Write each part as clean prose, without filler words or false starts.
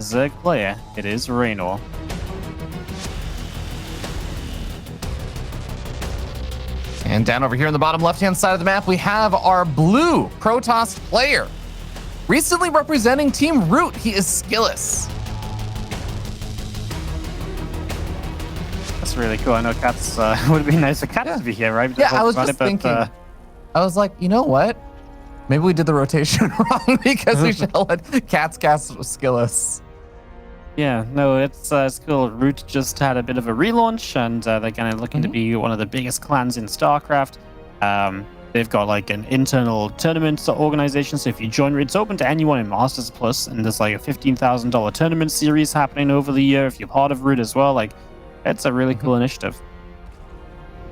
Zerg player. It is Reynor. And down over here on the bottom left-hand side of the map, we have our blue Protoss player. Recently representing Team Root, he is SKillous. That's really cool. I know Cats would have been nice for Cats to be here, right? Yeah, I was just thinking. I was like, you know what? Maybe we did the rotation wrong because we should have let Cats cast SKillous. Yeah, no, it's cool. Root just had a bit of a relaunch, and they're kind of looking to be one of the biggest clans in StarCraft. They've got like an internal tournament organization, so if you join, it's open to anyone in Masters Plus, and there's like a $15,000 tournament series happening over the year if you're part of Root as well. Like, it's a really cool initiative.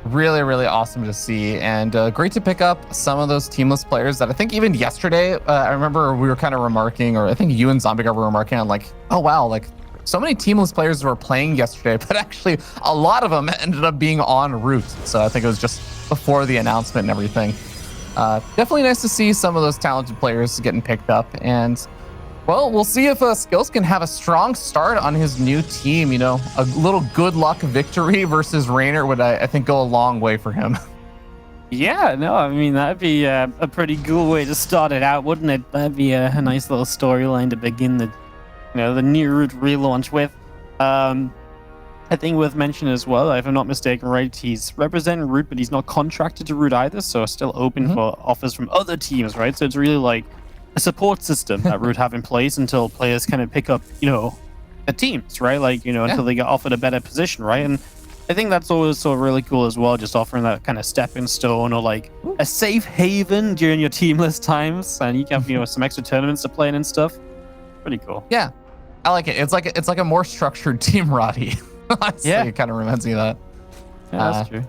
Really, really awesome to see, and great to pick up some of those teamless players that I think even yesterday, I remember we were kind of remarking, or I think you and Zombie were remarking on like, oh wow, like so many teamless players were playing yesterday, but actually a lot of them ended up being on Root. So I think it was just before the announcement and everything. Definitely nice to see some of those talented players getting picked up, and well, we'll see if SKillous can have a strong start on his new team. You know, a little good luck victory versus Reynor would, I think, go a long way for him. Yeah, no, I mean, that'd be a pretty cool way to start it out, wouldn't it? That'd be a nice little storyline to begin the new Root relaunch with. I think worth mentioning as well, if I'm not mistaken, right, he's representing Root, but he's not contracted to Root either, so still open for offers from other teams, right? So it's really like a support system that Root have in place until players kind of pick up, the teams, right? Like, until they get offered a better position, right? And I think that's always so really cool as well, just offering that kind of stepping stone or like a safe haven during your teamless times, and you can have, some extra tournaments to play in and stuff. Pretty cool. Yeah, I like it. It's like a more structured Team Roddy. Honestly, it kind of reminds me of that. Yeah, that's true.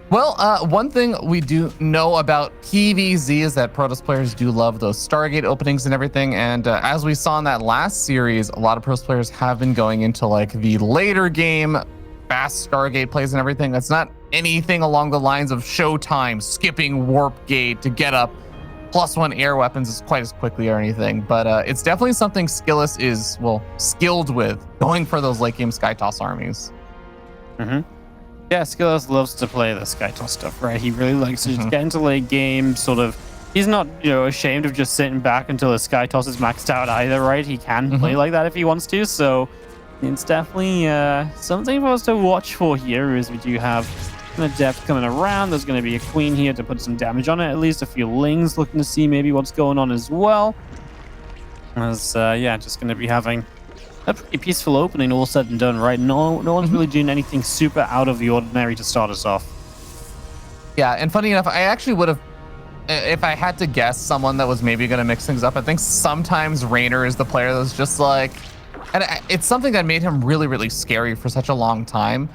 Well, one thing we do know about PvZ is that Protoss players do love those Stargate openings and everything. And as we saw in that last series, a lot of Protoss players have been going into like the later game, fast Stargate plays and everything. That's not anything along the lines of Showtime, skipping Warp Gate to get up +1 air weapons quite as quickly or anything. But it's definitely something SKillous is, skilled with, going for those late game Skytoss armies. Yeah, SKillous loves to play the Skytoss stuff, right? He really likes to just get into late game, sort of. He's not, ashamed of just sitting back until the Skytoss is maxed out either, right? He can play like that if he wants to, so it's definitely something for us to watch for here, is we do have kind of depth coming around. There's going to be a queen here to put some damage on it, at least a few lings looking to see maybe what's going on as well. As, just going to be having a pretty peaceful opening, all said and done, right? No one's really doing anything super out of the ordinary to start us off. Yeah, and funny enough, I actually would have, if I had to guess someone that was maybe going to mix things up, I think sometimes Reynor is the player that's just like, and it's something that made him really, really scary for such a long time.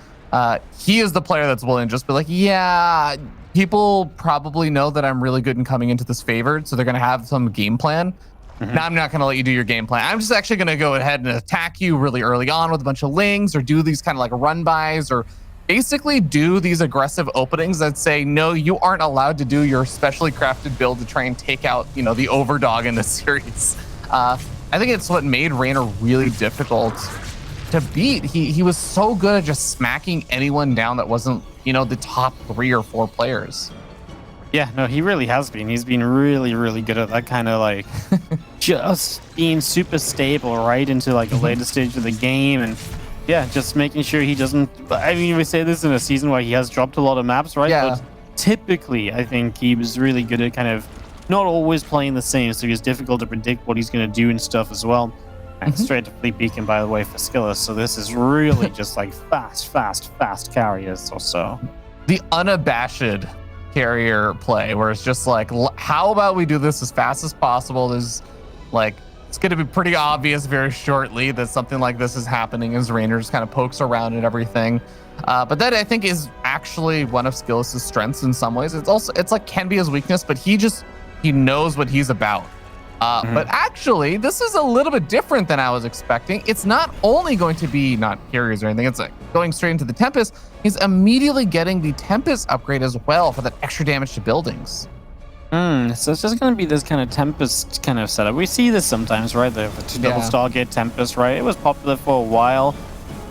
He is the player that's willing to just be like, yeah, people probably know that I'm really good in coming into this favored, so they're going to have some game plan. Now I'm not going to let you do your game plan. I'm just actually going to go ahead and attack you really early on with a bunch of lings, or do these kind of like run bys, or basically do these aggressive openings that say, no, you aren't allowed to do your specially crafted build to try and take out, the overdog in the series. I think it's what made Reynor really difficult to beat. He was so good at just smacking anyone down that wasn't, the top 3 or 4 players. Yeah, no, he really has been. He's been really, really good at that kind of like just being super stable right into like the later stage of the game, and just making sure he doesn't. I mean, we say this in a season where he has dropped a lot of maps, right? Yeah. But typically, I think he was really good at kind of not always playing the same, so it's difficult to predict what he's going to do and stuff as well. And straight to Fleet Beacon, by the way, for SKillous. So this is really just like fast carriers or so. The unabashed carrier play, where it's just like, how about we do this as fast as possible? There's like, it's going to be pretty obvious very shortly that something like this is happening as Reynor just kind of pokes around and everything. But that, I think, is actually one of SKillous' strengths in some ways. It's like can be his weakness, but he knows what he's about. But actually, this is a little bit different than I was expecting. It's not only going to be not carriers or anything, it's like going straight into the Tempest. He's immediately getting the Tempest upgrade as well for that extra damage to buildings. So it's just going to be this kind of Tempest kind of setup. We see this sometimes, right? The double Yeah. Stargate Tempest, right? It was popular for a while.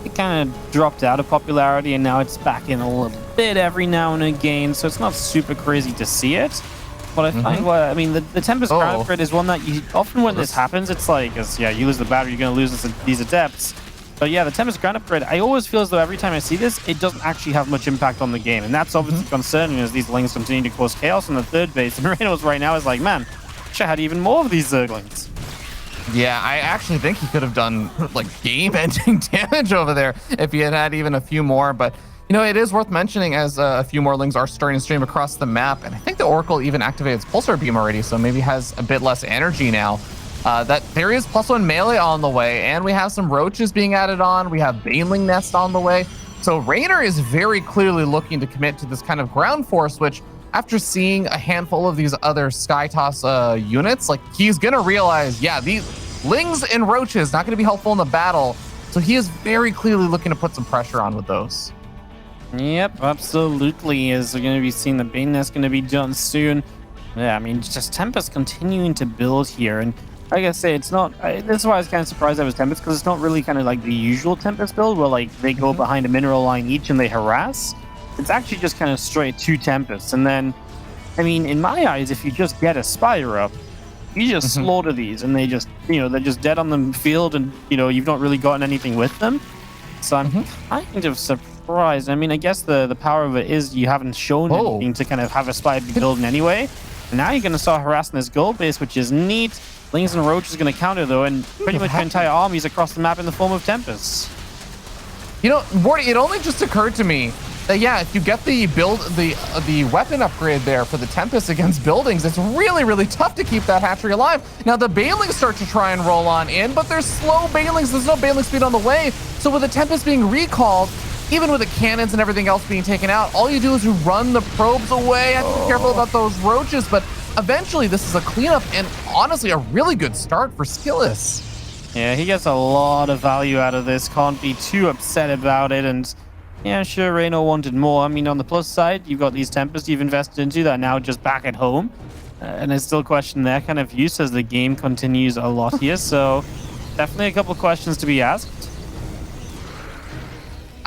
It kind of dropped out of popularity, and now it's back in a little bit every now and again. So it's not super crazy to see it. But I find I mean, the Tempest Crown Upgrade is one that you often when this happens, it's like, yeah, you lose the battle, you're going to lose these Adepts. But yeah, the Tempest Ground Upgrade, I always feel as though every time I see this, it doesn't actually have much impact on the game. And that's obviously concerning as these Lings continue to cause chaos on the third base. And Reynor right now is like, man, wish I had even more of these Zerglings. Yeah, I actually think he could have done like game-ending damage over there if he had had even a few more. But, you know, it is worth mentioning as a few more Lings are starting to stream across the map. And I think the Oracle even activated its Pulsar Beam already, so maybe has a bit less energy now. That there is +1 melee on the way, and we have some Roaches being added on. We have Baneling Nest on the way. So Reynor is very clearly looking to commit to this kind of ground force, which after seeing a handful of these other Skytoss units, like he's gonna realize, yeah, these Lings and Roaches not gonna be helpful in the battle. So he is very clearly looking to put some pressure on with those. Yep, absolutely. Is going to be seeing the Bane Nest going to be done soon. Yeah, I mean, just Tempest continuing to build here. And like I say, it's not, this is why I was kind of surprised I was Tempest, because it's not really kind of like the usual Tempest build where like they go behind a mineral line each and they harass. It's actually just kind of straight to Tempest. And then, I mean, in my eyes, if you just get a Spider up, you just slaughter these and they just, you know, they're just dead on the field and, you know, you've not really gotten anything with them. So I'm kind of surprised. I mean, I guess the power of it is you haven't shown anything to kind of have a Spider build in anyway. And now you're going to start harassing this gold base, which is neat. Lings and Roach is going to counter, though, and pretty much your entire armies across the map in the form of Tempests. You know, Morty, it only just occurred to me that, yeah, if you get the weapon upgrade there for the Tempest against buildings, it's really, really tough to keep that hatchery alive. Now, the Banelings start to try and roll on in, but there's slow Banelings. There's no Baneling speed on the way. So with the Tempest being recalled, even with the cannons and everything else being taken out, all you do is you run the probes away. Have to be careful about those Roaches, but eventually this is a cleanup and honestly a really good start for SKillous. Yeah, he gets a lot of value out of this. Can't be too upset about it. And yeah, sure, Reynor wanted more. I mean, on the plus side, you've got these Tempests you've invested into that are now just back at home. And I still question their kind of use as the game continues a lot here. So definitely a couple of questions to be asked.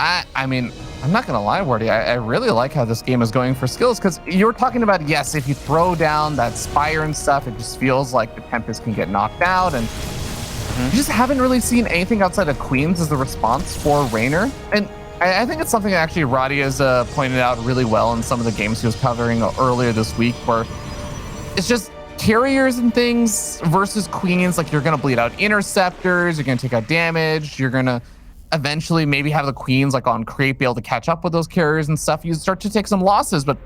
I mean, I'm not going to lie, Wardy. I really like how this game is going for SKillous because you're talking about, yes, if you throw down that Spire and stuff, it just feels like the Tempest can get knocked out. And you just haven't really seen anything outside of Queens as the response for Reynor. And I think it's something that actually Roddy has pointed out really well in some of the games he was covering earlier this week, where it's just carriers and things versus Queens. Like, you're going to bleed out interceptors, you're going to take out damage, you're going to eventually maybe have the Queens like on creep be able to catch up with those carriers and stuff. You start to take some losses, but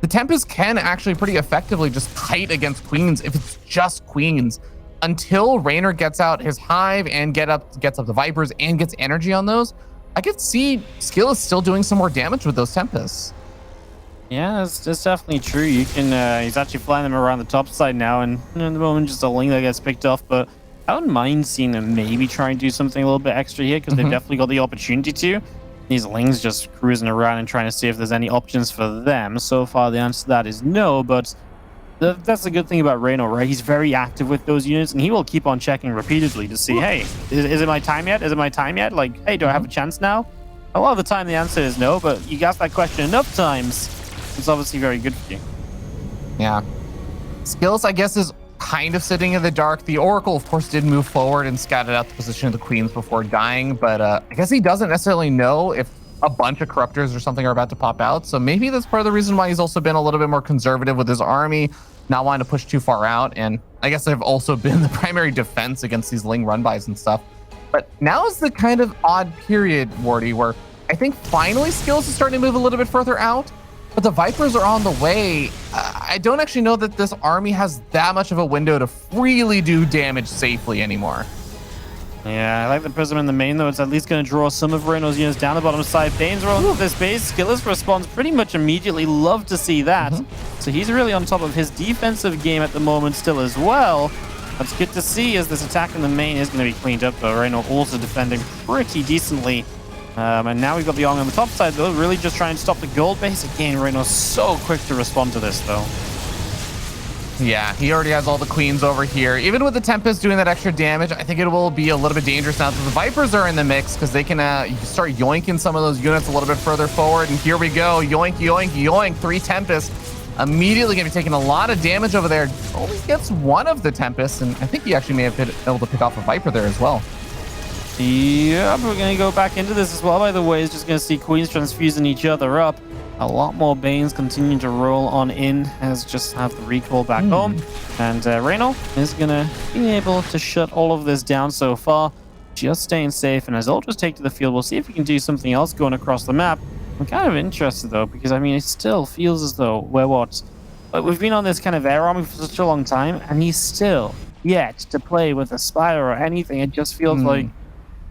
the Tempest can actually pretty effectively just kite against Queens if it's just Queens until Reynor gets out his hive and gets up the Vipers and gets energy on those. I could see SKillous still doing some more damage with those Tempests. Yeah, it's definitely true. You can he's actually flying them around the top side now, and in the moment just a Ling that gets picked off, but I wouldn't mind seeing them maybe try and do something a little bit extra here because they've definitely got the opportunity to. These Lings just cruising around and trying to see if there's any options for them. So far, the answer to that is no, but that's the good thing about Reynor, right? He's very active with those units, and he will keep on checking repeatedly to see, hey, is it my time yet? Is it my time yet? Like, hey, do I have a chance now? A lot of the time, the answer is no, but you ask that question enough times, it's obviously very good for you. Yeah. SKillous, I guess, is kind of sitting in the dark. The Oracle, of course, did move forward and scouted out the position of the Queens before dying, but I guess he doesn't necessarily know if a bunch of Corruptors or something are about to pop out. So maybe that's part of the reason why he's also been a little bit more conservative with his army, not wanting to push too far out. And I guess they've also been the primary defense against these Ling run-bys and stuff. But now is the kind of odd period, Wardy, where I think finally SKillous is starting to move a little bit further out. But the Vipers are on the way. I don't actually know that this army has that much of a window to freely do damage safely anymore. Yeah, I like the Prism in the main, though. It's at least going to draw some of Reynor's units down the bottom side. Bane's rolling to this base. SKillous responds pretty much immediately. Love to see that. So he's really on top of his defensive game at the moment still as well. That's good to see as this attack in the main is going to be cleaned up, though. Reynor also defending pretty decently. And now we've got the army on the top side, though, really just trying to stop the gold base. Again, Reynor's so quick to respond to this, though. Yeah, he already has all the queens over here. Even with the Tempest doing that extra damage, I think it will be a little bit dangerous now that the Vipers are in the mix, because they can start yoinking some of those units a little bit further forward. And here we go. Yoink, yoink, yoink. 3 Tempests. Immediately going to be taking a lot of damage over there. Only gets one of the Tempests, and I think he actually may have been able to pick off a Viper there as well. Yep, we're going to go back into this as well, by the way. It's just going to see queens transfusing each other up. A lot more Banes continue to roll on in as just have the recall back home. And Reynor is going to be able to shut all of this down so far. Just staying safe. And as Ultras take to the field, we'll see if we can do something else going across the map. I'm kind of interested, though, because, I mean, it still feels as though we've been on this kind of air army for such a long time, and he's still yet to play with a Spire or anything. It just feels like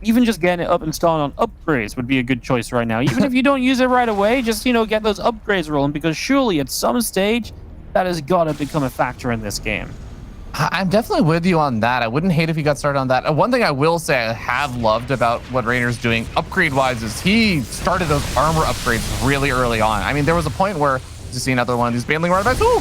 even just getting it up and starting on upgrades would be a good choice right now. Even if you don't use it right away, just, get those upgrades rolling, because surely at some stage that has got to become a factor in this game. I'm definitely with you on that. I wouldn't hate if he got started on that. One thing I will say I have loved about what Reynor's doing upgrade-wise is he started those armor upgrades really early on. I mean, there was a point where you see another one of these Baneling artifacts. Ooh!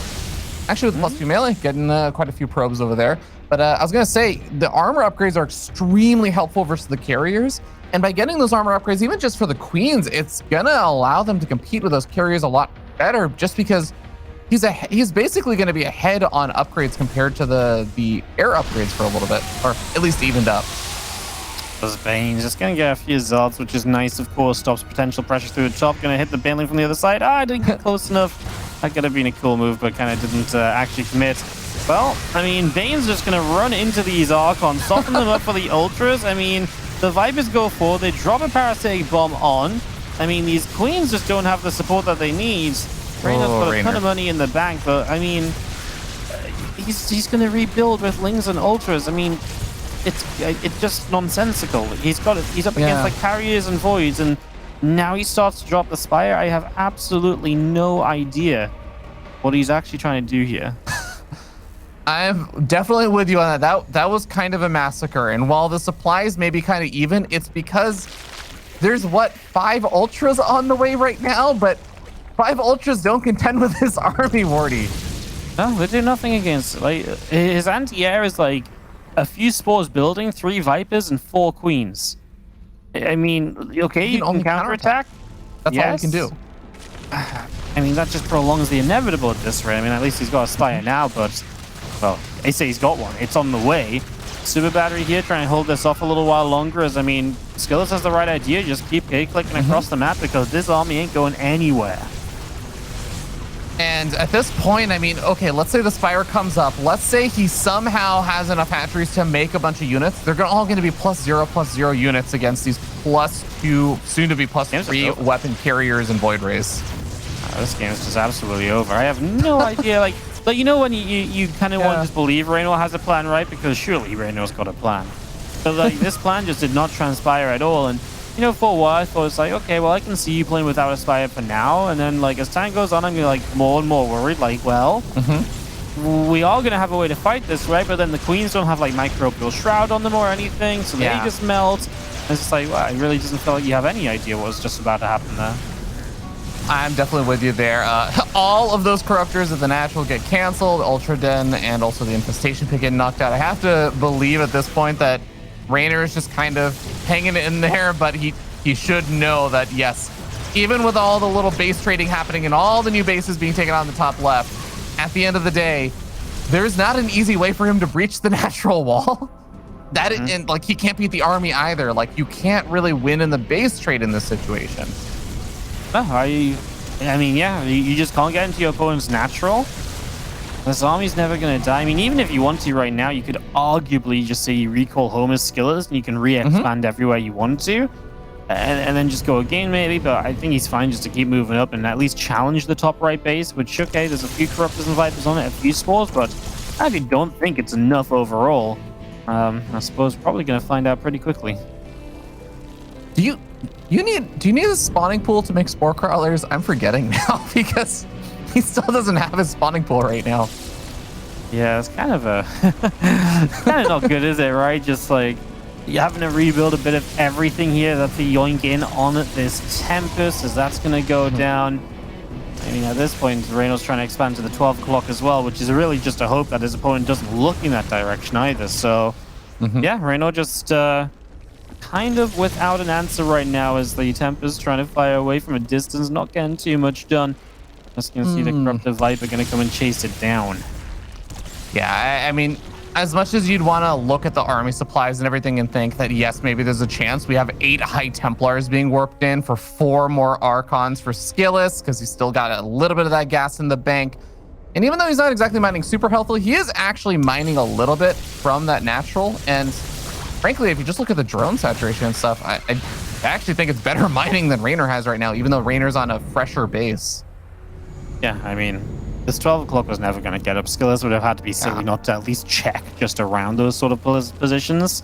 Actually, with +2 melee, getting quite a few probes over there. But I was going to say, the armor upgrades are extremely helpful versus the carriers. And by getting those armor upgrades, even just for the queens, it's going to allow them to compete with those carriers a lot better, just because he's basically going to be ahead on upgrades compared to the air upgrades for a little bit, or at least evened up. Those Banes just going to get a few Zods, which is nice, of course. Stops potential pressure through the top. Going to hit the Baneling from the other side. I didn't get close enough. That could have been a cool move, but kind of didn't actually commit. Well, I mean, Bane's just going to run into these Archons, soften them up for the Ultras. I mean, the Vipers go forward. They drop a Parasitic Bomb on. I mean, these Queens just don't have the support that they need. Reynor's got a ton of money in the bank, but, I mean, he's going to rebuild with Lings and Ultras. I mean, it's just nonsensical. He's up against, like, Carriers and Voids, and now he starts to drop the Spire. I have absolutely no idea what he's actually trying to do here. I'm definitely with you on that. That was kind of a massacre. And while the supplies may be kind of even, it's because there's 5 Ultras on the way right now, but 5 Ultras don't contend with this army, Wardy. No, they do nothing against it. Like, his anti-air is like a few Spores building, 3 Vipers, and 4 Queens. I mean, okay, you can counterattack. That's all you can do. I mean, that just prolongs the inevitable at this rate. I mean, at least he's got a Spire now, but, well, they say he's got one. It's on the way. Super Battery here, trying to hold this off a little while longer, as, I mean, SKillous has the right idea. Just keep clicking across the map, because this army ain't going anywhere. And at this point, I mean, okay, let's say the Spire comes up. Let's say he somehow has enough hatcheries to make a bunch of units. They're all going to be +0/+0 units against these +2, soon to be +3 weapon carriers and Void Rays. This game is just absolutely over. I have no idea. Like you know when you kind of want to just believe Reynor has a plan, right? Because surely Reynor's got a plan. But like this plan just did not transpire at all. And for a while I thought it's like, okay, well I can see you playing without a Spire for now. And then like as time goes on, I'm gonna like more and more worried. Like, well, we are gonna have a way to fight this, right? But then the Queens don't have like Microbial Shroud on them or anything, so they just melt. And it's just like, wow, it really doesn't feel like you have any idea what was just about to happen there. I'm definitely with you there. All of those Corruptors of the Natural get canceled, Ultra Den, and also the Infestation Pit get knocked out. I have to believe at this point that Reynor is just kind of hanging in there, but he should know that, yes, even with all the little base trading happening and all the new bases being taken on the top left, at the end of the day, there's not an easy way for him to breach the natural wall. And like he can't beat the army either. Like you can't really win in the base trade in this situation. I mean, yeah, you just can't get into your opponent's natural. This army's never going to die. I mean, even if you want to right now, you could arguably just say you recall home as Skillous and you can re-expand everywhere you want to. And then just go again, maybe. But I think he's fine just to keep moving up and at least challenge the top right base, which, okay, there's a few Corruptors and Vipers on it, a few Spores, but I actually don't think it's enough overall. I suppose probably going to find out pretty quickly. Do you need a spawning pool to make Spore Crawlers? I'm forgetting now because he still doesn't have his spawning pool right now. Yeah, it's kind of not good, is it, right? Just like you're having to rebuild a bit of everything here. That's a yoink in on this Tempest, as that's going to go down. I mean, at this point, Reynor's trying to expand to the 12 o'clock as well, which is really just a hope that his opponent doesn't look in that direction either. So, yeah, Reynor just kind of without an answer right now as the Tempest trying to fire away from a distance, not getting too much done. Just going to see the Corruptive Viper going to come and chase it down. Yeah, I mean, as much as you'd want to look at the army supplies and everything and think that, yes, maybe there's a chance we have 8 High Templars being warped in for 4 more Archons for SKillous, because he's still got a little bit of that gas in the bank. And even though he's not exactly mining super healthily, he is actually mining a little bit from that natural. And frankly, if you just look at the drone saturation and stuff, I actually think it's better mining than Reynor has right now, even though Reynor's on a fresher base. Yeah, I mean, this 12 o'clock was never going to get up. SKillous would have had to be silly not to at least check just around those sort of positions.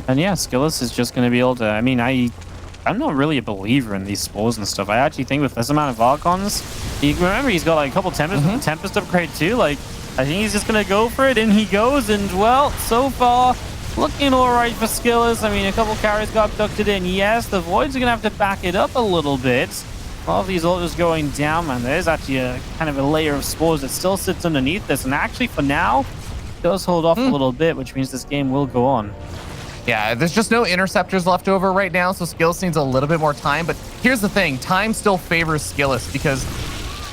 And yeah, SKillous is just going to be able to... I mean, I'm not really a believer in these spores and stuff. I actually think with this amount of Archons, you remember he's got like a couple Tempest upgrade too. Like, I think he's just going to go for it. In he goes. And well, so far, looking all right for SKillous. I mean, a couple carries got abducted in. Yes, the Voids are going to have to back it up a little bit. All of these altars going down, man. There's actually a kind of a layer of spores that still sits underneath this. And actually, for now, it does hold off a little bit, which means this game will go on. Yeah, there's just no interceptors left over right now, so SKillous needs a little bit more time. But here's the thing. Time still favors SKillous because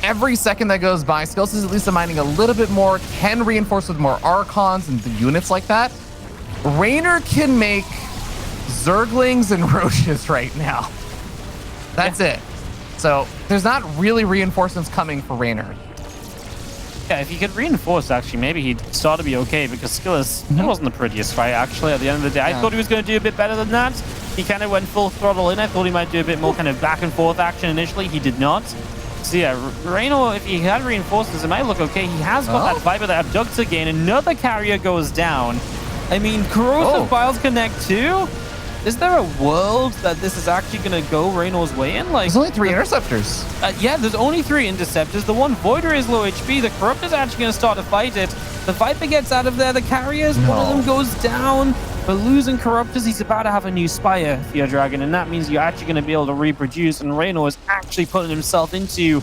every second that goes by, SKillous is at least mining a little bit more, can reinforce with more Archons and the units like that. Reynor can make Zerglings and Roaches right now. That's it. So there's not really reinforcements coming for Reynor. Yeah, if he could reinforce, actually, maybe he'd start to be okay, because SKillous, it wasn't the prettiest fight, actually, at the end of the day. I thought he was going to do a bit better than that. He kind of went full throttle in. I thought he might do a bit more kind of back and forth action initially. He did not. So yeah, Reynor, if he had reinforcements, it might look okay. He has got that Viper that abducts again. Another carrier goes down. I mean, Corrosive Files connect too? Is there a world that this is actually going to go Reynor's way in? Like, there's only 3 interceptors. Yeah, there's only 3 interceptors. The one Voider is low HP. The Corruptor's actually going to start to fight it. The Viper gets out of there. The carriers, one of them goes down. We're losing Corruptors. He's about to have a new Spire, Fear Dragon, and that means you're actually going to be able to reproduce. And Reynor is actually putting himself into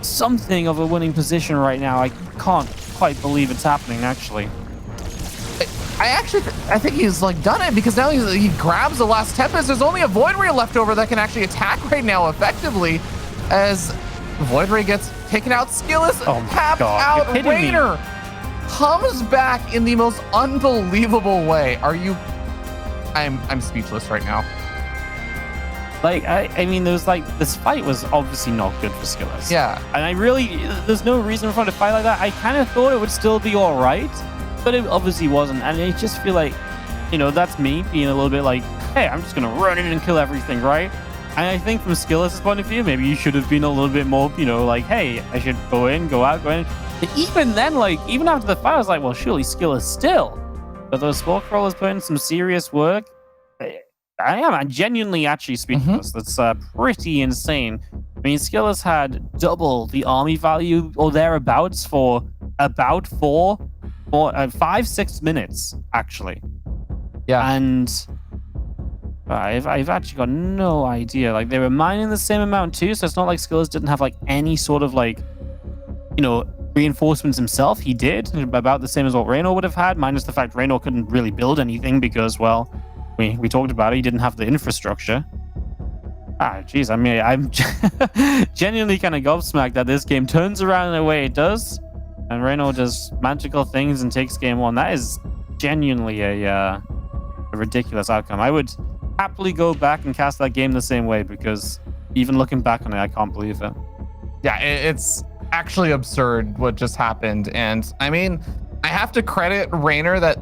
something of a winning position right now. I can't quite believe it's happening, actually. I think he's like done it, because now he grabs the last Tempest. There's only a Void Ray left over that can actually attack right now effectively, as Void Ray gets taken out. SKillous tapped out. Reynor comes back in the most unbelievable way. Are you? I'm speechless right now. Like, I mean, there's like, this fight was obviously not good for SKillous. Yeah. And there's no reason for him to fight like that. I kind of thought it would still be all right, but it obviously wasn't. And I just feel like, you know, that's me being a little bit like, hey, I'm just going to run in and kill everything, right? And I think from SKillous' point of view, maybe you should have been a little bit more, you know, like, hey, I should go in, go out, go in. But even then, like, even after the fight, I was like, well, surely SKillous still. But those Spore Crawlers put in some serious work. I'm genuinely actually speechless. That's pretty insane. I mean, SKillous had double the army value or thereabouts for about 5-6 minutes, actually. Yeah. And I've actually got no idea. Like, they were mining the same amount too, so it's not like SKillous didn't have like any sort of like, you know, reinforcements himself. He did, about the same as what Reynor would have had, minus the fact Reynor couldn't really build anything because, well, we talked about it, he didn't have the infrastructure. Geez, I mean, I'm genuinely kind of gobsmacked that this game turns around in the way it does, and Reynor does magical things and takes game 1. That is genuinely a ridiculous outcome. I would happily go back and cast that game the same way, because even looking back on it, I can't believe it. Yeah, it's actually absurd what just happened. And I mean, I have to credit Reynor that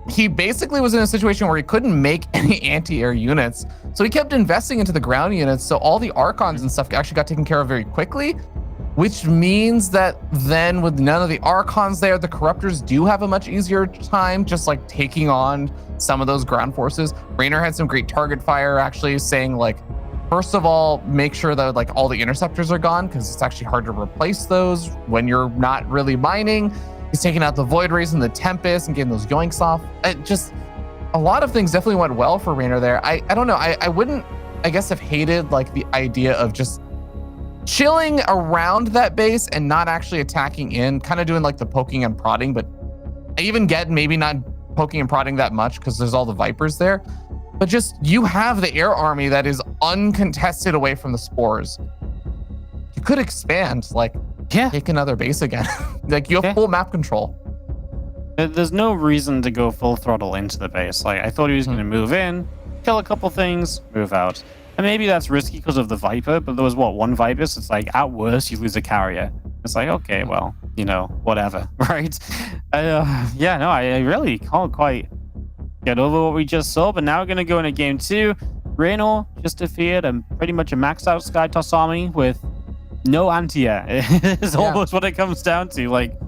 he basically was in a situation where he couldn't make any anti-air units. So he kept investing into the ground units. So all the Archons and stuff actually got taken care of very quickly, which means that then with none of the Archons there, the Corruptors do have a much easier time just like taking on some of those ground forces. Reynor had some great target fire, actually saying like, first of all, make sure that like all the interceptors are gone, because it's actually hard to replace those when you're not really mining. He's taking out the Void Rays and the Tempest and getting those yoinks off. Just a lot of things definitely went well for Reynor there. I don't know. I wouldn't, I guess, have hated like the idea of just chilling around that base and not actually attacking in, kind of doing like the poking and prodding, but I even get maybe not poking and prodding that much because there's all the Vipers there. But just you have the air army that is uncontested away from the spores. You could expand, like take another base again. Like you have full map control. There's no reason to go full throttle into the base. Like I thought he was going to move in, kill a couple things, move out. And maybe that's risky because of the Viper, but there was one Viper, so it's like at worst you lose a carrier. It's like, okay, well, you know, whatever, right? Yeah, no, I really can't quite get over what we just saw, but now we're going to go into game 2. Reynor just defeated pretty much a maxed out SkyToss army with no anti-air. It's almost what it comes down to. Like,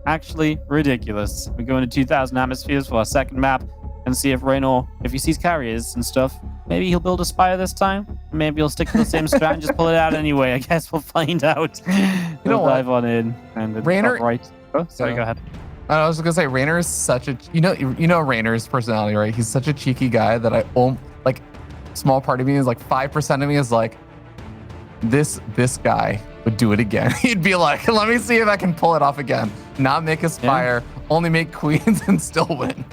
actually ridiculous. We're going to 2,000 atmospheres for our second map and see if Reynor, if he sees carriers and stuff, maybe he'll build a Spire this time. Maybe he'll stick to the same strat and just pull it out anyway. I guess we'll find out. We'll dive on in. And Reynor, right. Oh, sorry, go ahead. I was gonna say Reynor is such a you know Reynor's personality, right? He's such a cheeky guy that like small part of me is like 5% of me is like this guy would do it again. He'd be like, let me see if I can pull it off again. Not make a Spire, only make queens and still win.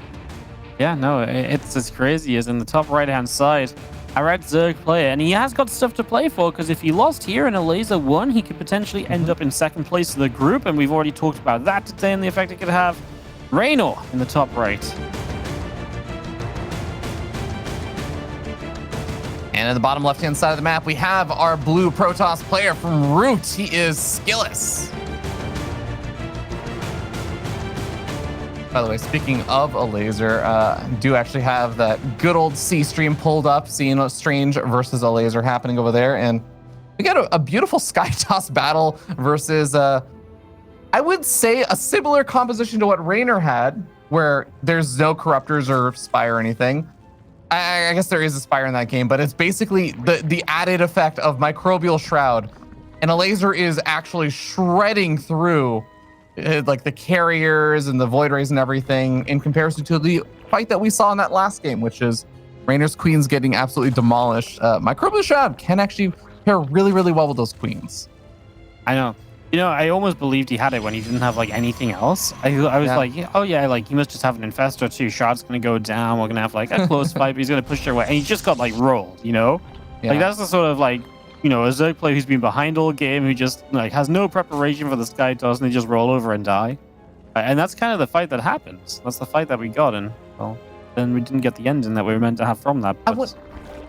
Yeah, no, it's as crazy as in the top right-hand side. I read Zerg player, and he has got stuff to play for, because if he lost here and a laser won, he could potentially end up in second place of the group, and we've already talked about that today and the effect it could have. Reynor in the top right. And at the bottom left-hand side of the map, we have our blue Protoss player from Root. He is SKillous. By the way, speaking of a laser, do actually have that good old C stream pulled up, seeing a Strange versus a laser happening over there. And we got a beautiful SkyToss battle versus, I would say, a similar composition to what Reynor had, where there's no Corruptors or Spire or anything. I guess there is a Spire in that game, but it's basically the added effect of Microbial Shroud. And a laser is actually shredding through like the carriers and the Void Rays and everything in comparison to the fight that we saw in that last game, which is Reynor's queens getting absolutely demolished. Microbial Shroud can actually pair really, really well with those queens. I know. You know, I almost believed he had it when he didn't have like anything else. I was like, oh yeah, like he must just have an Infestor too. Shroud's gonna go down. We're gonna have like a close fight, but he's gonna push their way, and he just got like rolled. You know, like that's the sort of like, you know, a Zerg player who's been behind all game, who just like has no preparation for the SkyToss, and they just roll over and die. And that's kind of the fight that happens. That's the fight that we got, and well, then we didn't get the ending that we were meant to have from that. But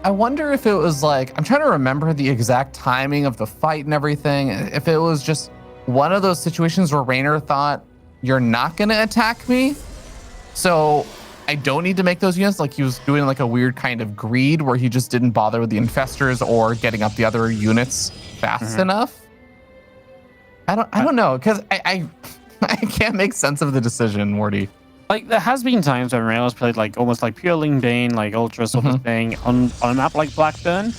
I wonder if it was like, I'm trying to remember the exact timing of the fight and everything. If it was just one of those situations where Reynor thought, you're not going to attack me, so I don't need to make those units. Like he was doing like a weird kind of greed where he just didn't bother with the Infestors or getting up the other units fast enough. I don't know, because I can't make sense of the decision, Morty. Like there has been times when Reynor's played like almost like pure Ling Bane, like Ultra sort of thing on a map like Blackburn.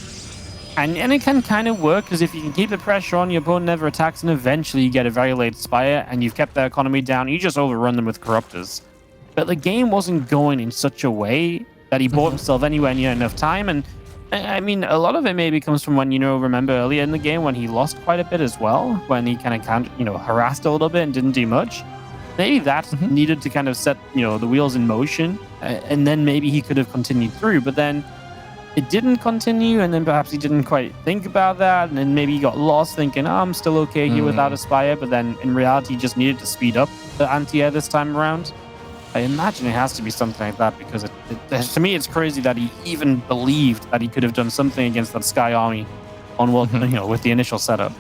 And it can kind of work, because if you can keep the pressure on, your opponent never attacks, and eventually you get a very late Spire, and you've kept their economy down, you just overrun them with Corruptors. But the game wasn't going in such a way that he bought himself anywhere near enough time. And I mean, a lot of it maybe comes from when, you know, remember earlier in the game when he lost quite a bit as well, when he kind of, you know, harassed a little bit and didn't do much. Maybe that needed to kind of set, you know, the wheels in motion, and then maybe he could have continued through. But then it didn't continue, and then perhaps he didn't quite think about that, and then maybe he got lost thinking, oh, I'm still okay here without a Spire, but then in reality he just needed to speed up the anti-air this time around. I imagine it has to be something like that, because to me it's crazy that he even believed that he could have done something against that Sky Army on what, you know, with the initial setup.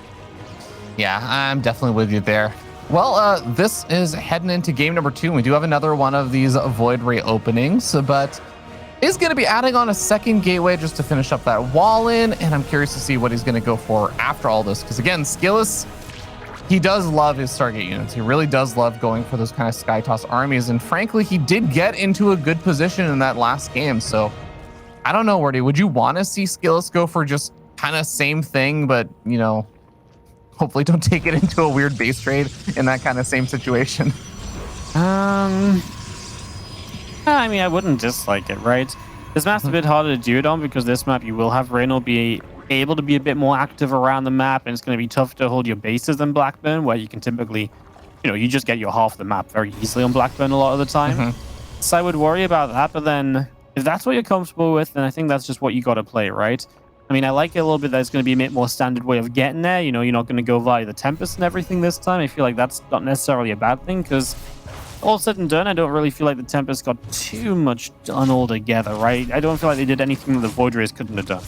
Yeah, I'm definitely with you there. Well, this is heading into game number 2. We do have another one of these Void Ray openings, but is going to be adding on a second gateway just to finish up that wall in, and I'm curious to see what he's going to go for after all this, because again, SKillous, he does love his Stargate units. He really does love going for those kind of SkyToss armies, and frankly, he did get into a good position in that last game, so I don't know, Wordy, would you want to see SKillous go for just kind of same thing, but, you know, hopefully don't take it into a weird base trade in that kind of same situation? I mean, I wouldn't dislike it, right? This map's a bit harder to do it on, because this map you will have Reynor be able to be a bit more active around the map, and it's going to be tough to hold your bases than Blackburn, where you can typically, you just get your half the map very easily on Blackburn a lot of the time. So I would worry about that, but then if that's what you're comfortable with, then I think that's just what you got to play, right? I mean, I like it a little bit that it's going to be a bit more standard way of getting there. You're not going to go via the Tempest and everything this time. I feel like that's not necessarily a bad thing, because all said and done, I don't really feel like the Tempest got too much done altogether, right? I don't feel like they did anything that the Void Rays couldn't have done.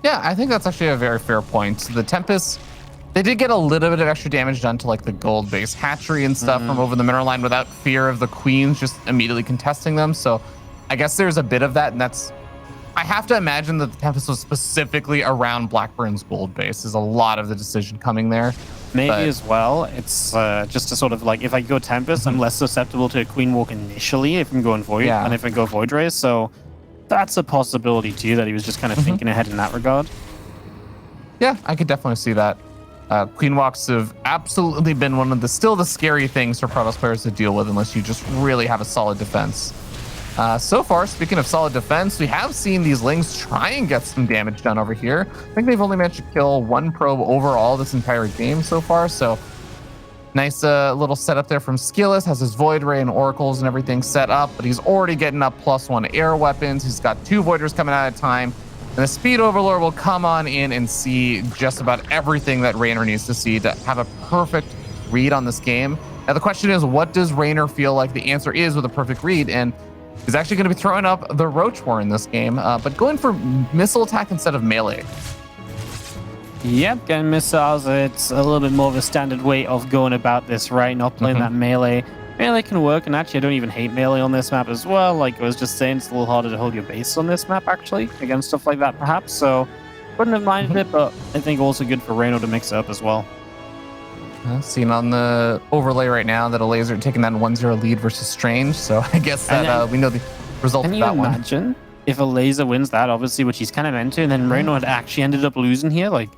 Yeah, I think that's actually a very fair point. The Tempest, they did get a little bit of extra damage done to like the gold base hatchery and stuff from over the mineral line without fear of the queens just immediately contesting them. So I guess there's a bit of that, and that's, I have to imagine that the Tempest was specifically around Blackburn's gold base. There's a lot of the decision coming there. Maybe as well, it's just to sort of like, if I go Tempest, I'm less susceptible to a Queen Walk initially if I'm going Void, and if I go Void Rays, so that's a possibility too, that he was just kind of thinking ahead in that regard. Yeah, I could definitely see that. Queen Walks have absolutely been one of the scary things for Protoss players to deal with unless you just really have a solid defense. So far, speaking of solid defense, we have seen these Lings try and get some damage done over here. I think they've only managed to kill 1 probe overall this entire game so far, so nice little setup there from SKillous. Has his Void Ray and Oracles and everything set up, but he's already getting up +1 air weapons. He's got 2 Voiders coming out at a time, and the Speed Overlord will come on in and see just about everything that Reynor needs to see to have a perfect read on this game. Now the question is, what does Reynor feel like the answer is with a perfect read? And he's actually going to be throwing up the Roach War in this game, but going for missile attack instead of melee. Yep, getting missiles, it's a little bit more of a standard way of going about this, right? Not playing that melee. Melee can work, and actually I don't even hate melee on this map as well. Like I was just saying, it's a little harder to hold your base on this map, actually, against stuff like that, perhaps. So, wouldn't have minded it, but I think also good for Reynor to mix it up as well. Seen on the overlay right now that a laser taking that 1-0 lead versus Strange, so I guess that we know the result of that one. Can you imagine if a laser wins that, obviously, which he's kind of meant to, and then Reynor had actually ended up losing here? Like,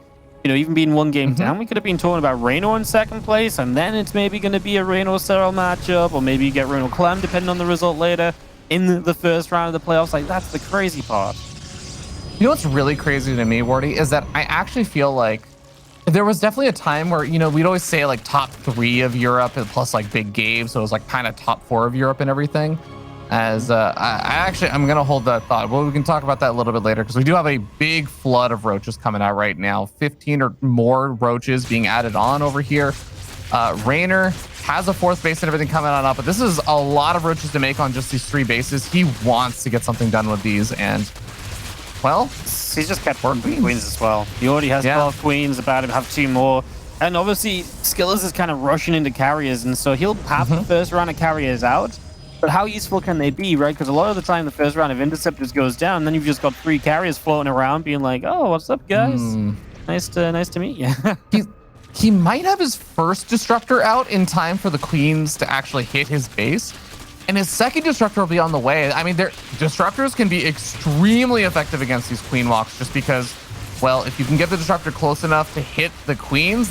even being 1 game down, we could have been talking about Reynor in second place, and then it's maybe going to be a Reynor-Serral matchup, or maybe you get Reynor Clem, depending on the result later, in the first round of the playoffs. Like, that's the crazy part. You know what's really crazy to me, Wardy, is that I actually feel like there was definitely a time where, we'd always say like top 3 of Europe plus like big games. So it was like kind of top 4 of Europe and everything. As I'm going to hold that thought. Well, we can talk about that a little bit later because we do have a big flood of roaches coming out right now. 15 or more roaches being added on over here. Reynor has a 4th base and everything coming on up, but this is a lot of roaches to make on just these 3 bases. He wants to get something done with these, and well, he's just kept working queens as well. He already has 12 queens, about to have 2 more. And obviously, SKillous is kind of rushing into carriers, and so he'll have the first round of carriers out. But how useful can they be, right? Because a lot of the time, the first round of interceptors goes down, and then you've just got 3 carriers floating around being like, oh, what's up, guys? Nice to meet you. He might have his first disruptor out in time for the queens to actually hit his base. And his second disruptor will be on the way. I mean, disruptors can be extremely effective against these queen walks just because, well, if you can get the disruptor close enough to hit the queens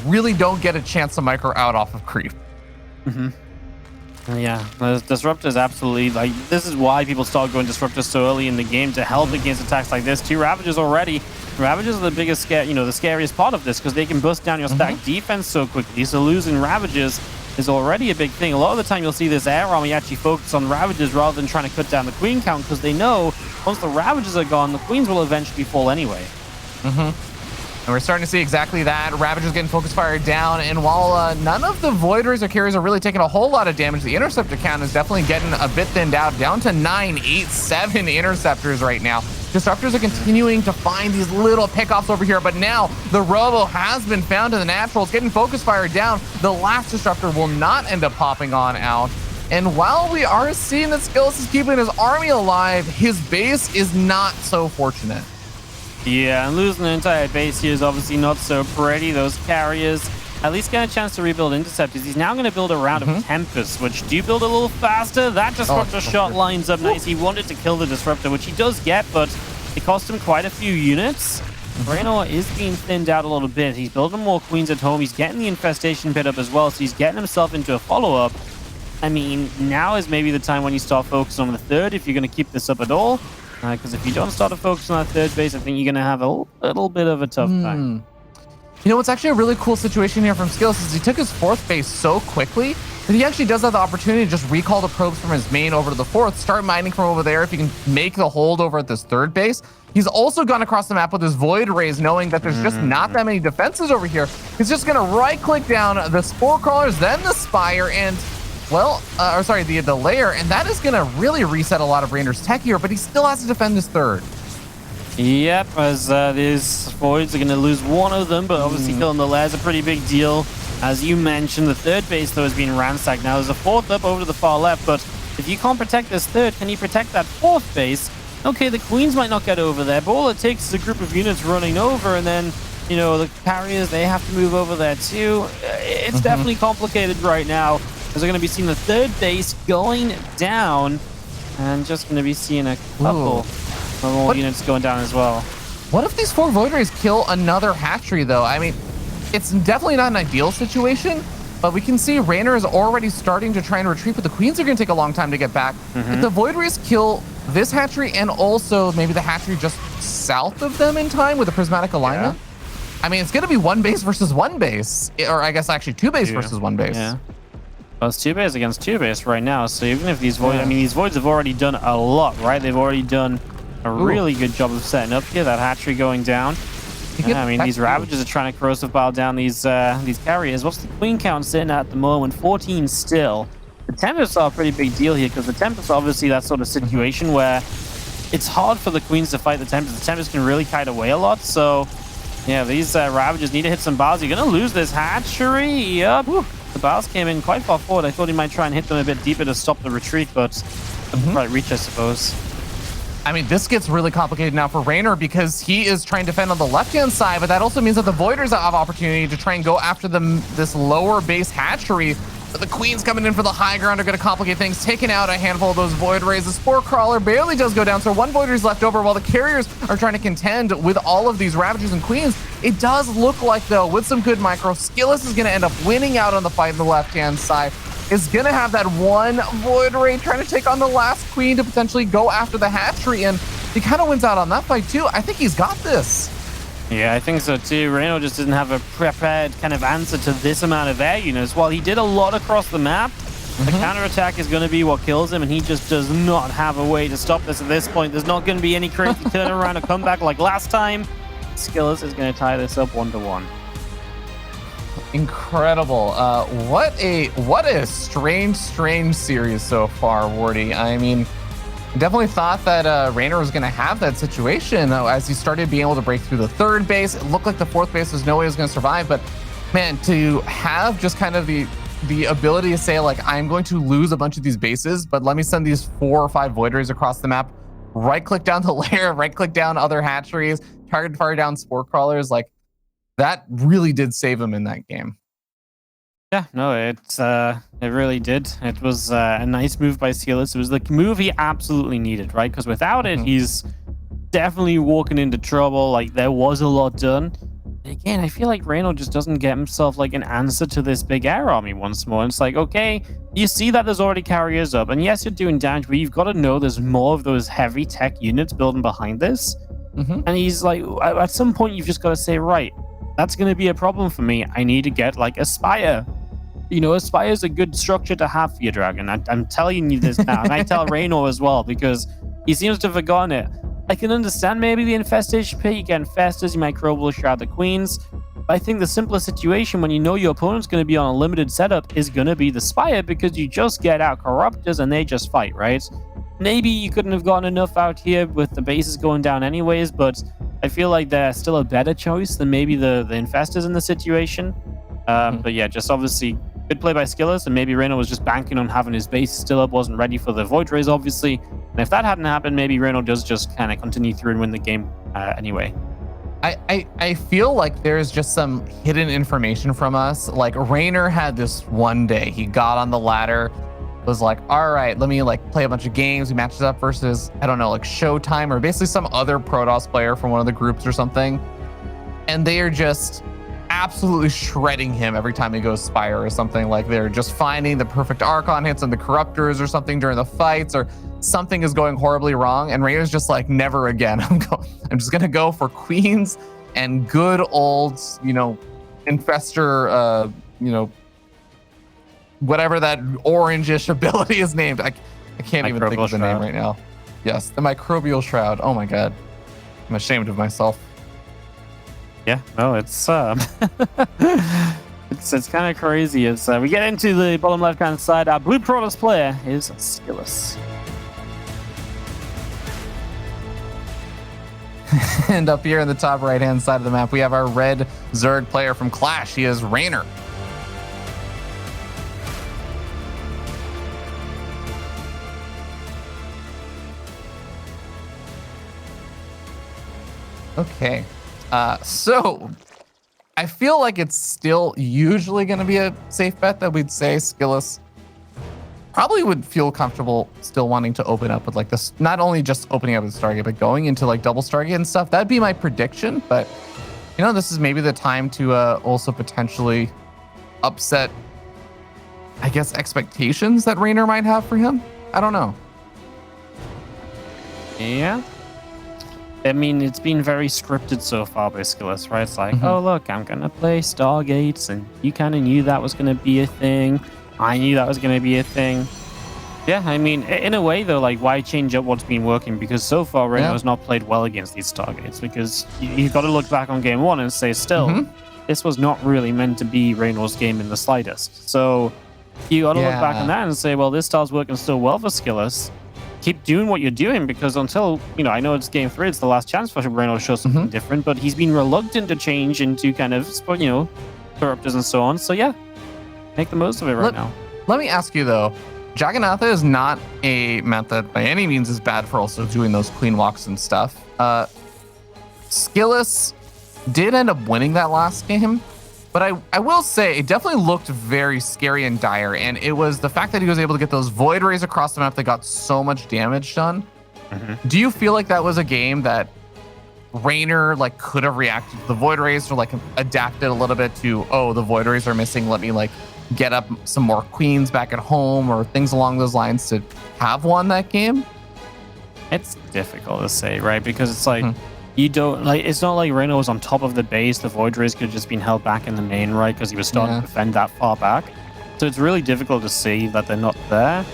really don't get a chance to micro out off of creep. Yeah, the disruptors absolutely, like, this is why people start going disruptors so early in the game, to help against attacks like this. 2 Ravagers already. Ravagers are the biggest scare, the scariest part of this, because they can bust down your stack defense so quickly. So losing Ravagers is already a big thing. A lot of the time you'll see this air army actually focus on Ravagers rather than trying to cut down the queen count, because they know once the Ravagers are gone, the queens will eventually fall anyway. And we're starting to see exactly that. Ravagers getting focus fire down, and while none of the Void Rays or carriers are really taking a whole lot of damage, the interceptor count is definitely getting a bit thinned out, down to 9, 8, 7 interceptors right now. Disruptors are continuing to find these little pickoffs over here, but now the Robo has been found in the naturals, getting focus fire down. The last disruptor will not end up popping on out. And while we are seeing that SKillous is keeping his army alive, his base is not so fortunate. Yeah, and losing the entire base here is obviously not so pretty. Those carriers at least get a chance to rebuild interceptors. He's now going to build a round of Tempest, which do build a little faster. That disruptor shot lines up nice. He wanted to kill the disruptor, which he does get, but it cost him quite a few units. Reynor is being thinned out a little bit. He's building more queens at home. He's getting the infestation pit up as well, so he's getting himself into a follow-up. I mean, now is maybe the time when you start focusing on the 3rd if you're going to keep this up at all. Because if you don't start to focus on that third base, I think you're going to have a little bit of a tough time. You know, what's actually a really cool situation here from SKillous is he took his fourth base so quickly that he actually does have the opportunity to just recall the probes from his main over to the fourth, start mining from over there if he can make the hold over at this third base. He's also gone across the map with his Void Rays, knowing that there's just not that many defenses over here. He's just going to right-click down the Spore Crawlers, then the Spire, and, well, the Lair, and that is going to really reset a lot of Reynor's tech here, but he still has to defend his third. Yep, as these Voids are going to lose one of them, but obviously killing the Lair is a pretty big deal. As you mentioned, the third base, though, has been ransacked. Now, there's a fourth up over to the far left, but if you can't protect this third, can you protect that fourth base? Okay, the Queens might not get over there, but all it takes is a group of units running over, and then, you know, the carriers, they have to move over there, too. It's definitely complicated right now, as we're going to be seeing the third base going down, and just going to be seeing a couple more units going down as well. What if these 4 Void Rays kill another hatchery, though? I mean, it's definitely not an ideal situation, but we can see Reynor is already starting to try and retreat, but the Queens are going to take a long time to get back. If the Void Rays kill this hatchery and also maybe the hatchery just south of them in time with a prismatic alignment, I mean, it's going to be 1 base versus 1 base, or I guess actually 2 base versus 1 base. Yeah. Well, it's 2 base against 2 base right now, so even if these Voids, I mean, these Voids have already done a lot, right? They've already done a really good job of setting up here, that hatchery going down. Yeah, I mean, these Ravagers are trying to corrosive bile down these carriers. What's the Queen count sitting at the moment? 14 still. The Tempests are a pretty big deal here, because the Tempests are obviously that sort of situation where it's hard for the Queens to fight the Tempests. The Tempests can really kite away a lot, so yeah, these Ravagers need to hit some biles. You're going to lose this hatchery. Yep. The biles came in quite far forward. I thought he might try and hit them a bit deeper to stop the retreat, but doesn't quite reach, I suppose. I mean, this gets really complicated now for Reynor because he is trying to defend on the left-hand side, but that also means that the Voiders have opportunity to try and go after this lower base hatchery. But the Queens coming in for the high ground are going to complicate things, taking out a handful of those Void Rays. The Spore Crawler barely does go down, so 1 Voider is left over while the carriers are trying to contend with all of these Ravagers and Queens. It does look like, though, with some good micro, SKillous is going to end up winning out on the fight on the left-hand side. Is going to have that 1 Void Ray trying to take on the last Queen to potentially go after the hatchery, and he kind of wins out on that fight, too. I think he's got this. Yeah, I think so too. Reynor just didn't have a prepared kind of answer to this amount of air units. While he did a lot across the map, the counterattack is going to be what kills him, and he just does not have a way to stop this at this point. There's not going to be any crazy turnaround or comeback like last time. SKillous is going to tie this up 1-1. Incredible. What a strange series so far, Wardy. I mean, definitely thought that Reynor was going to have that situation as he started being able to break through the third base. It looked like the fourth base was no way it was going to survive, but man, to have just kind of the ability to say, like, I'm going to lose a bunch of these bases, but let me send these 4 or 5 Void Rays across the map, right-click down the lair, right-click down other hatcheries, target fire down Spore Crawlers, like, that really did save him in that game. Yeah, no, it really did. It was a nice move by SKillous. It was the move he absolutely needed, right? Because without it, he's definitely walking into trouble. Like, there was a lot done. Again, I feel like Reynor just doesn't get himself like an answer to this big air army once more. And it's like, okay, you see that there's already carriers up, and yes, you're doing damage, but you've got to know there's more of those heavy tech units building behind this. And he's like, at some point, you've just got to say, right, that's going to be a problem for me. I need to get like a Spire. You know, a Spire is a good structure to have for your Dragon. I'm telling you this now, and I tell Reynor as well, because he seems to have forgotten it. I can understand maybe the Infestation Pit, you get Infestors, you might Crowball Shroud the Queens. But I think the simplest situation when you know your opponent's going to be on a limited setup is going to be the Spire, because you just get out Corruptors and they just fight, right? Maybe you couldn't have gotten enough out here with the bases going down anyways, but I feel like they're still a better choice than maybe the Infestors in the situation. But yeah, just obviously good play by SKillous, and maybe Reynor was just banking on having his base still up, wasn't ready for the Void Rays, obviously. And if that hadn't happened, maybe Reynor does just kind of continue through and win the game anyway. I feel like there's just some hidden information from us. Like, Reynor had this one day, he got on the ladder, was like, all right, let me like play a bunch of games. He matches up versus, I don't know, like Showtime or basically some other Protoss player from one of the groups or something. And they are just absolutely shredding him every time he goes Spire or something. Like they're just finding the perfect Archon hits on the Corruptors or something during the fights, or something is going horribly wrong. And Reynor's just like, never again. I'm just gonna go for Queens and good old, you know, Infestor, you know, whatever that orangish ability is named. I can't even think of the name right now. Yes, the Microbial Shroud. Oh my god, I'm ashamed of myself. Yeah, no, it's it's kind of crazy. As we get into the bottom left-hand side, our blue Protoss player is SKillous. And up here in the top right-hand side of the map, we have our red Zerg player from Clash. He is Reynor. Okay. So I feel like it's still usually going to be a safe bet that we'd say SKillous probably would feel comfortable still wanting to open up with like this, not only just opening up with Stargate, but going into like double Stargate and stuff. That'd be my prediction. But, you know, this is maybe the time to also potentially upset, I guess, expectations that Reynor might have for him. I don't know. Yeah. I mean, it's been very scripted so far by SKillous, right? It's like, oh, look, I'm going to play Stargates, and you kind of knew that was going to be a thing. I knew that was going to be a thing. Yeah, I mean, in a way, though, like, why change up what's been working? Because so far, Reynor has not played well against these Stargates, because you've got to look back on game one and say, still, this was not really meant to be Reynor's game in the slightest. So you got to look back on that and say, well, this star's working still well for SKillous. Keep doing what you're doing, because until, you know, I know it's game 3, it's the last chance for Reynor to show something different, but he's been reluctant to change into kind of, you know, Corruptors and so on. So yeah, make the most of it right now. Let me ask you though, Jagannatha is not a map that by any means is bad for also doing those clean walks and stuff. SKillous did end up winning that last game, but I will say it definitely looked very scary and dire, and it was the fact that he was able to get those Void Rays across the map that got so much damage done. Do you feel like that was a game that Reynor like could have reacted to the Void Rays, or like adapted a little bit to, oh, the Void Rays are missing, let me like get up some more Queens back at home, or things along those lines to have won that game? It's difficult to say, right? Because it's like, you don't, like, it's not like Reynor was on top of the base. The Void Rays could have just been held back in the main, right? Because he was starting to defend that far back. So it's really difficult to see that they're not there.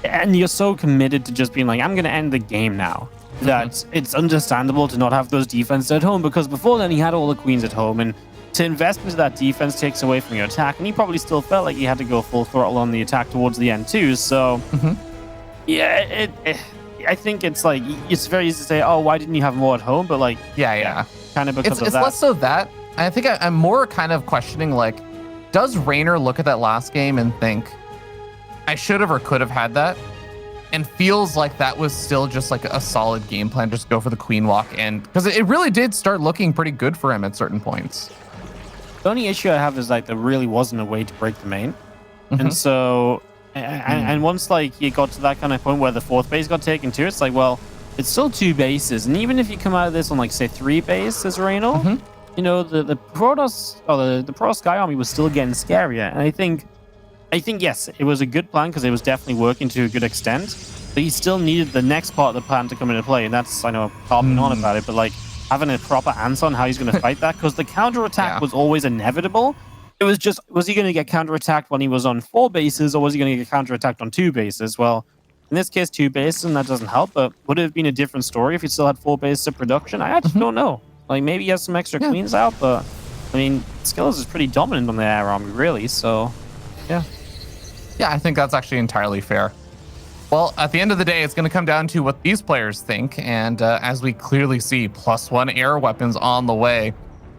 And you're so committed to just being like, I'm going to end the game now, that it's understandable to not have those defenses at home, because before then he had all the Queens at home, and to invest into that defense takes away from your attack, and he probably still felt like he had to go full throttle on the attack towards the end too. So yeah, I think it's like, it's very easy to say, oh, why didn't you have more at home? But like, kind of because of that. It's less so that. I think I'm more kind of questioning, like, does Reynor look at that last game and think, I should have or could have had that? And feels like that was still just like a solid game plan, just go for the Queen walk. And because it really did start looking pretty good for him at certain points. The only issue I have is like there really wasn't a way to break the main. And so, and once like you got to that kind of point where the 4th base got taken too, it's like, well, it's still 2 bases. And even if you come out of this on like, say, 3 bases, Reynor, you know, the Protoss, or the Protoss Sky Army was still getting scarier. And I think, yes, it was a good plan because it was definitely working to a good extent, but he still needed the next part of the plan to come into play. And that's, I know I'm harping on about it, but like having a proper answer on how he's going to fight that, because the counterattack was always inevitable. It was just, was he going to get counterattacked when he was on 4 bases, or was he going to get counterattacked on 2 bases? Well, in this case, 2 bases, and that doesn't help, but would it have been a different story if he still had 4 bases of production? I actually don't know. Like, maybe he has some extra Queens out, but I mean, SKillous is pretty dominant on the air army, really, so yeah. Yeah, I think that's actually entirely fair. Well, at the end of the day, it's going to come down to what these players think, and as we clearly see, +1 air weapons on the way.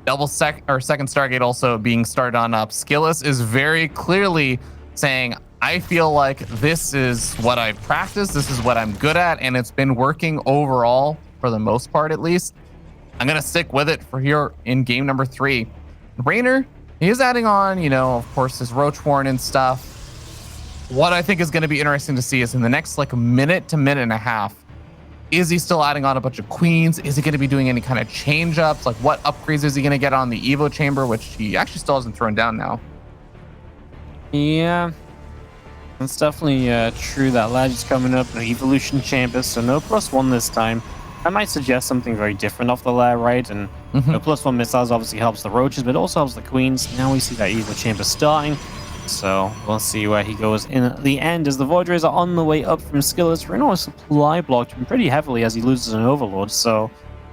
Second Stargate also being started on up. SKillous is very clearly saying, I feel like this is what I've practiced, this is what I'm good at, and it's been working overall, for the most part at least. I'm going to stick with it for here in game number 3. Reynor, he is adding on, you know, of course, his Roach Warren and stuff. What I think is going to be interesting to see is in the next like minute to minute and a half, Is he still adding on a bunch of queens? Is he going to be doing any kind of change ups? Like what upgrades is he going to get on the Evo chamber, which he actually still hasn't thrown down now? Yeah, it's definitely true that Ledge coming up, no evolution chamber, so no +1 this time. I might suggest something very different off the lair, right? And no +1 missiles obviously helps the roaches, but it also helps the queens. Now we see that Evo chamber starting, so we'll see where he goes in the end as the Void Rays are on the way up from SKillous. Reynor supply blocked him pretty heavily as he loses an Overlord, so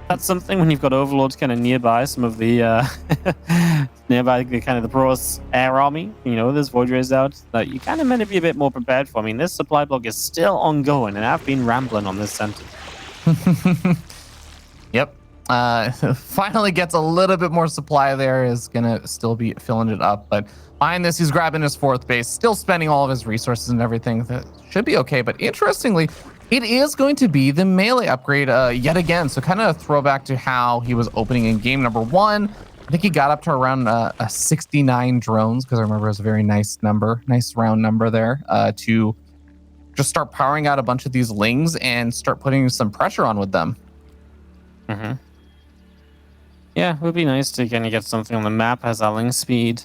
that's something when you've got Overlords kind of nearby some of the nearby the kind of the Pro's air army, you know, there's Void Rays out that you kind of meant to be a bit more prepared for. I mean, this supply block is still ongoing, and I've been rambling on this sentence. Yep. Finally gets a little bit more supply there, is gonna still be filling it up, but behind this he's grabbing his 4th base, still spending all of his resources and everything. That should be okay, but interestingly it is going to be the melee upgrade yet again, so kind of a throwback to how he was opening in game number 1. I think he got up to around a 69 drones, because I remember it was a very nice number, nice round number there, to just start powering out a bunch of these lings and start putting some pressure on with them. Yeah, it would be nice to kind of get something on the map as our ling speed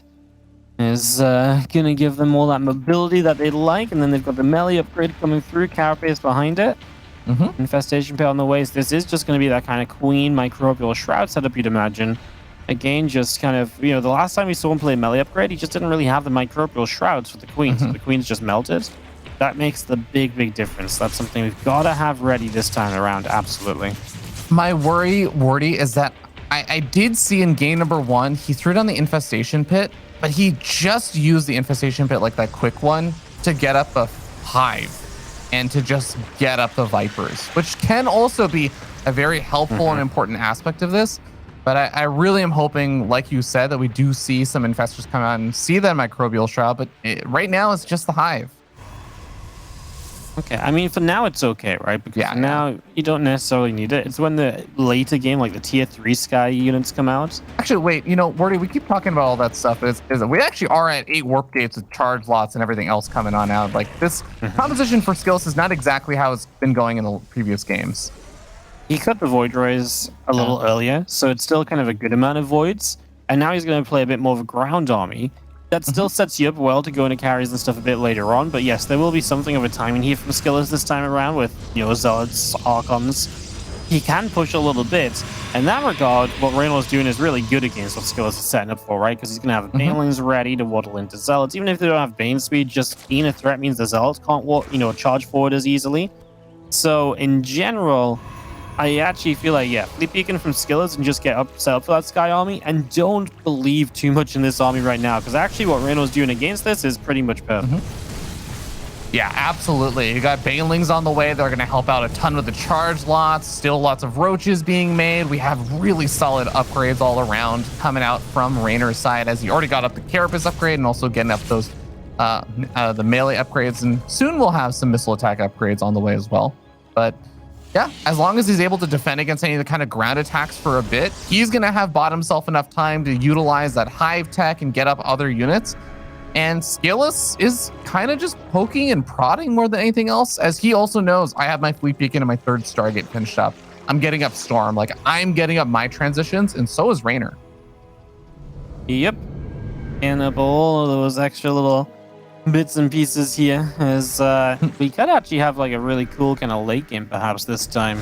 is gonna give them all that mobility that they like, and then they've got the melee upgrade coming through, Carapace behind it. Infestation Pit on the ways. This is just going to be that kind of queen microbial shroud setup, you'd imagine. Again, just kind of, you know, the last time we saw him play melee upgrade, he just didn't really have the microbial shrouds for the queens. So the queens just melted. That makes the big difference. That's something we've got to have ready this time around. Absolutely. My worry, Wardy, is that I did see in game number 1, he threw down the infestation pit, but he just used the infestation pit, like that quick one, to get up a hive and to just get up the vipers, which can also be a very helpful and important aspect of this. But I really am hoping, like you said, that we do see some infestors come out and see that microbial shroud, but right now it's just the hive. Okay, I mean, for now it's okay, right? Because for now you don't necessarily need it. It's when the later game, like the tier 3 sky units come out. Actually, wait, you know, Wardy, we keep talking about all that stuff, but we actually are at 8 warp gates with charge lots and everything else coming on out. Like, this composition for SKillous is not exactly how it's been going in the previous games. He cut the Void Rays a little earlier, so it's still kind of a good amount of Voids. And now he's going to play a bit more of a ground army. That still sets you up well to go into carries and stuff a bit later on. But yes, there will be something of a timing here from SKillous this time around with, you know, Zealots, Archons. He can push a little bit. In that regard, what Reynor's doing is really good against what SKillous is setting up for, right? Because he's going to have Banelings ready to waddle into Zealots. Even if they don't have Bane speed, just being a threat means the Zealots can't, you know, charge forward as easily. So in general, I actually feel like, yeah, flip beacon from SKillous and just get set up for that Sky Army, and don't believe too much in this army right now, because actually what Reynor's doing against this is pretty much perfect. Yeah, absolutely. You got Banelings on the way. They're going to help out a ton with the charge lots. Still lots of roaches being made. We have really solid upgrades all around coming out from Reynor's side, as he already got up the Carapace upgrade and also getting up those the melee upgrades, and soon we'll have some missile attack upgrades on the way as well. But yeah, as long as he's able to defend against any of the kind of ground attacks for a bit, he's going to have bought himself enough time to utilize that hive tech and get up other units. And SKillous is kind of just poking and prodding more than anything else, as he also knows, I have my Fleet Beacon and my 3rd Stargate finished up. I'm getting up Storm. Like, I'm getting up my transitions, and so is Reynor. Yep. And up all of those extra little bits and pieces here, as we could actually have like a really cool kind of late game perhaps this time,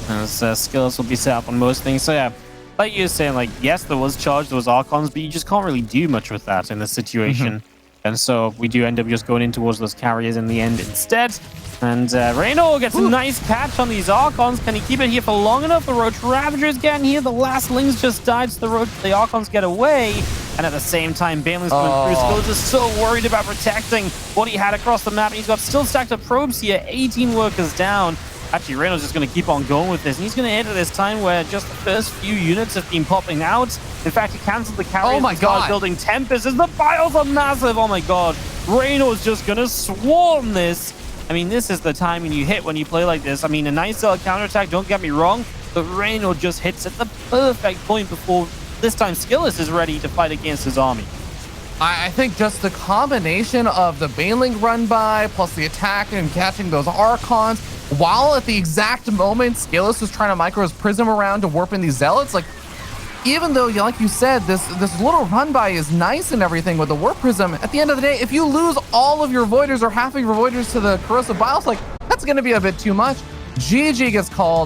as SKillous will be set up on most things. So yeah, like you were saying, like, yes, there was charge, there was Archons, but you just can't really do much with that in this situation. And so we do end up just going in towards those carriers in the end instead. And Reynor gets a nice catch on these Archons. Can he keep it here for long enough? The Roach Ravager's getting here. The last Lings just died, so the Archons get away. And at the same time, Baneling's coming through. SKillous is so worried about protecting what he had across the map. And he's got still stacked up probes here. 18 workers down. Actually, Reynor's just going to keep on going with this. And he's going to enter this time where just the first few units have been popping out. In fact, he cancelled the carriers. Oh my God. Building Tempest. As the piles are massive. Oh my God. Reynor's just going to swarm this. I mean, this is the timing you hit when you play like this. I mean, a nice counterattack, don't get me wrong. But Reynor just hits at the perfect point before this time SKillous is ready to fight against his army. I think just the combination of the Baneling run by, plus the attack and catching those Archons, while at the exact moment SKillous was trying to micro his Prism around to warp in these Zealots, like, even though, like you said, this little run by is nice and everything with the Warp Prism, at the end of the day, if you lose all of your Voiders or half of your Voiders to the Corrosive Biles, like, that's going to be a bit too much. GG gets called.